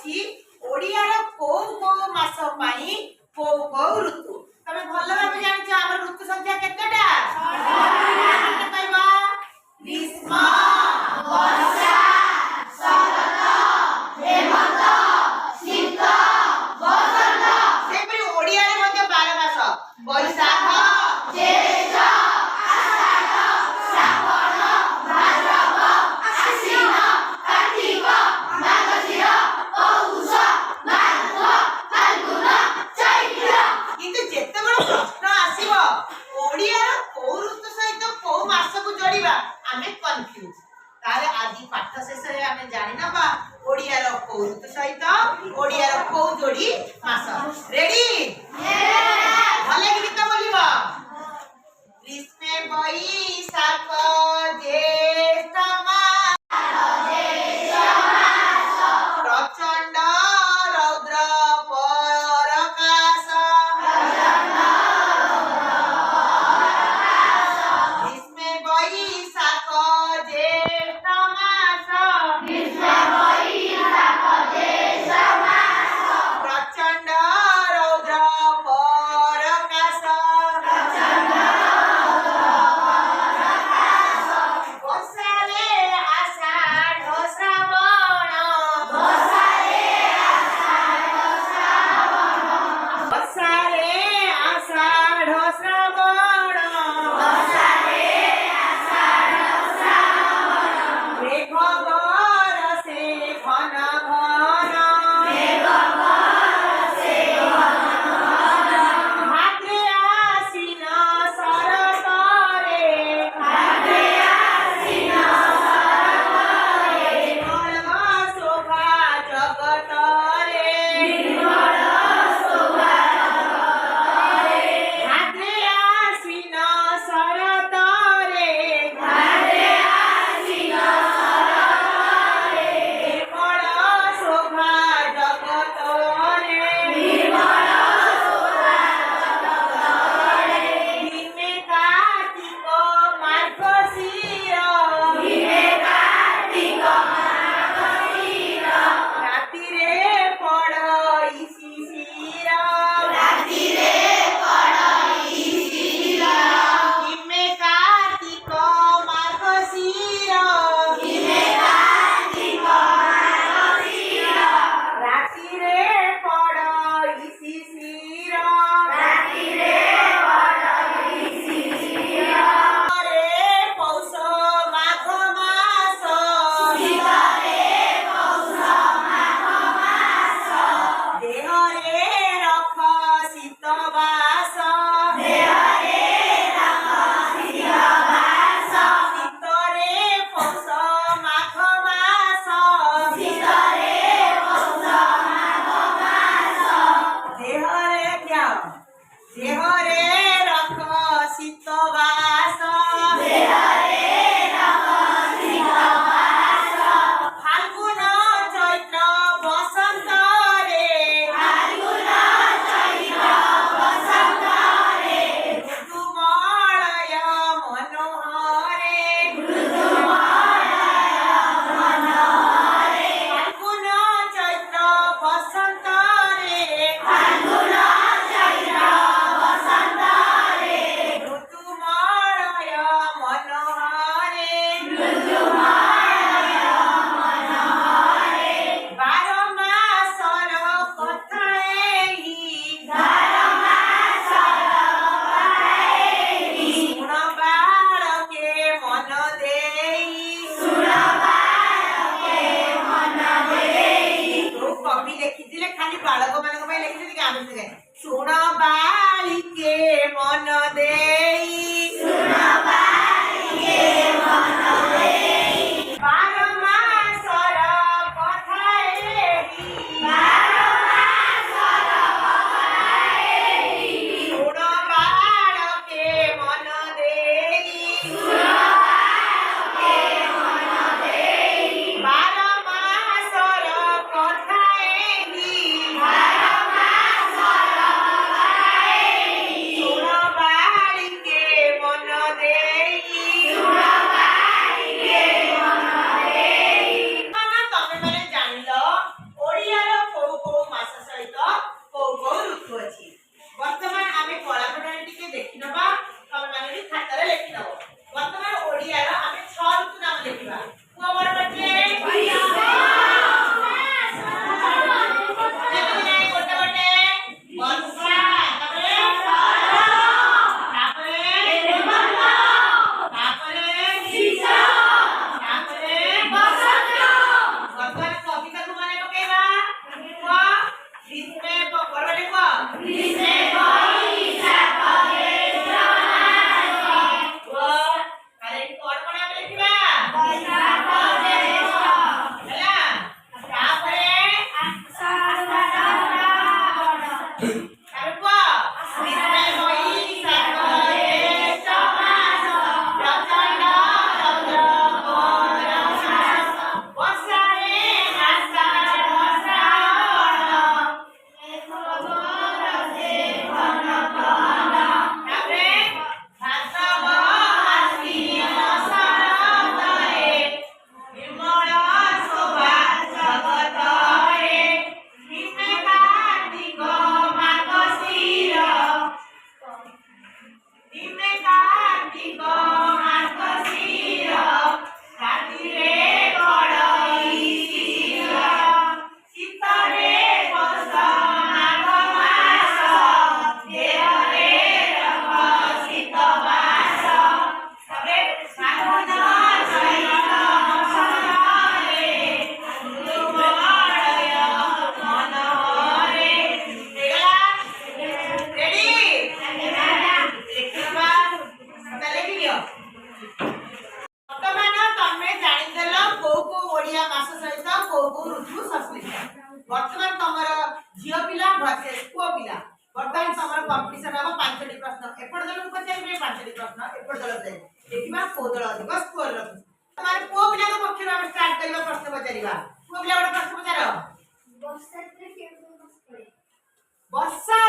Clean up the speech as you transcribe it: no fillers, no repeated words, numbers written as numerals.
ଅଛି ଓଡ଼ିଆର କୋଉ କୋଉ ମାସ ପାଇଁ କୋଉ କୋଉ ଋତୁ। ତମେ ଭଲ ଭାବେ ଜାଣିଛ ଆମର ଋତୁ ସଂଖ୍ୟା କେତେଟା? 6ଟା। କହିବ ଗ୍ରୀଷ୍ମ, ବର୍ଷା, ଶରତ, ହେମନ୍ତ, ଶୀତ, ବସନ୍ତ। ସେପରି ଓଡ଼ିଆରେ ମଧ୍ୟ 12 ମାସ। ବୈଶାଖ, ଜ୍ୟେଷ୍ଠ, ଆଷାଢ଼, ଶ୍ରାବଣ, ଭାଦ୍ରବ, ଆଶ୍ୱିନ, କାର୍ତ୍ତିକ, ମାର୍ଗଶିର, ପୌଷ, ମାଘ, ଫାଲ୍ଗୁନ, ଚୈତ୍ର। କିନ୍ତୁ ଯେତେବେଳେ ପ୍ରଶ୍ନ ଆସିବ ଓଡ଼ିଆର କୋଉ ଋତୁ ସହିତ କୋଉ ମାସକୁ ଯୋଡ଼ିବା ଆମେ କନଫ୍ୟୁଜ। ତାହେଲେ ଆଜି ପାଠ ଶେଷରେ ଆମେ ଜାଣିନବା ଓଡ଼ିଆର କୋଉ ଋତୁ ସହିତ ଓଡ଼ିଆର କୋଉ ଯୋଡ଼ି ମାସ। ରେଡି? ଭଲ ଗୀତ ବୋଲିବ। ଗ୍ରୀଷ୍ମେ ବୈଶାଖ ଜ୍ୟେଷ୍ଠ ପ୍ରଚଣ୍ଡ ରୌଦ୍ର ପରକାଶ। ଗ୍ରୀଷ୍ମେ ବୈଶାଖ ଜ୍ୟେଷ୍ଠ ମାସ। ପ୍ରଚଣ୍ଡ ରୌଦ୍ର ପରକାଶ। ବର୍ଷାରେ ଆଷାଢ଼ ଶ୍ରାବଣ। ବର୍ଷାରେ ଆଷାଢ଼ ଶ୍ରାବଣ। ମେଘ ବରଷେ ଘନ ଘନ। ଭାଦ୍ରେ ଆଶ୍ୱିନ ଶରତରେ। ନିର୍ମଳ ଶୋଭା ଜଗତରେ। ଭାଦ୍ରେ ଆଶ୍ୱିନ ଶରତରେ। ନିର୍ମଳ ଶୋଭା ଜଗତରେ। ଭୀମେ କାର୍ତ୍ତିକ ମାର୍ଗଶିର। ରାତିରେ ପଡ଼ଇ ଶିଶିର। ଭୀମେ କାର୍ତ୍ତିକ ମାର୍ଗଶିର। ରାତିରେ ପଡ଼ଇ ଶିଶିର। ରେ ପୌଷ ମାଘ ମାସ। ଦେହରେ ରଖ ଶୀତ ବାସ। ଶୀତରେ ପୌଷ ମାଘ ମାସ। ଦେହରେ ଯାଅ। ଦେହରେ ରଖ ଶୀତ ବାସ। ଫାଲ୍ଗୁନ ଚୈତ୍ର ବସନ୍ତରେ। ଋତୁମଳୟ ମନୋହରେ। ଫାଲ୍ଗୁନ ଚୈତ୍ର ବସନ୍ତରେ। ଋତୁମଳୟ ମନୋହରେ। 12 ମାସର କଥା ଏହି। ଶୁଣ ବାଳକେ ମନ ଦେଇ। ଯୋଉ କବି ଲେଖିଥିଲେ ଖାଲି ବାଳକ ମାନଙ୍କ ପାଇଁ ଲେଖିଛନ୍ତି କି ଆମେ ସେ ଶୁଣ ବାଳିକେ ମନ ଦେଇ। 12 ମାସର କଥା ଏହି। ଶୁଣ ବାଳକେ ମନ ଦେଇ। 12 ମାସର କଥା ଏହି। ଶୁଣ ବାଳିକେ ମନ ଦେଇ। परबटे को विषय परीक्षा करे वो अरे कोन कोन आमे लिखिबा वैशाख ज्येष्ठ ହେଲା तापरे तारे को विषय परीक्षा करे समास प्रचंड चंद्र कोन वर्षारे आषाढ़ श्रावण एक बरसे घन घन तापरे भाद्रव आश्विन शरदरे निर्मल शोभा जगतरे निमे कार्तिक मार्गशीर निमे कार्तिक मार्गशीर रातिरे बड़ईशिर शीतरे पौष माघ मास देहरे रंग शीत बास तबे फागुन चैत मसरे ऋतुमलय मनोहरे ହେଇଗଲା ରେଡି ଲେଖିବା ଖାତା ଲେଖିଦିଅ ବର୍ତ୍ତମାନ ତମେ ଜାଣିଦେଲ କୋଉ କୋଉ ଓଡିଆ ମାସ ସହିତ କୋଉ କୋଉ ଋତୁ ସଂଶ୍ଳିଷ୍ଟ ବର୍ତ୍ତମାନ ତମର ଝିଅ ପିଲା ଭର୍ସେସ ପୁଅ ପିଲା ବର୍ତ୍ତମାନ ତମର କମ୍ପିଟିସନ ହବ 5ଟି ପ୍ରଶ୍ନ ଏପଟ ଦଳକୁ ପଚାରିବେ 5ଟି ପ୍ରଶ୍ନ ଏପଟ ଦଳ ଦେବେ ଦେଖିବା କୋଉ ଦଳ ଅଧିକ ସ୍କୋର ରଖୁଛି ତମର ପୁଅ ପିଲାଙ୍କ ପକ୍ଷରୁ ଆମେ ଷ୍ଟାର୍ଟ କରିବା ପ୍ରଶ୍ନ ପଚାରିବା ପୁଅ ପିଲା ଗୋଟେ ପ୍ରଶ୍ନ ପଚାର ବର୍ଷା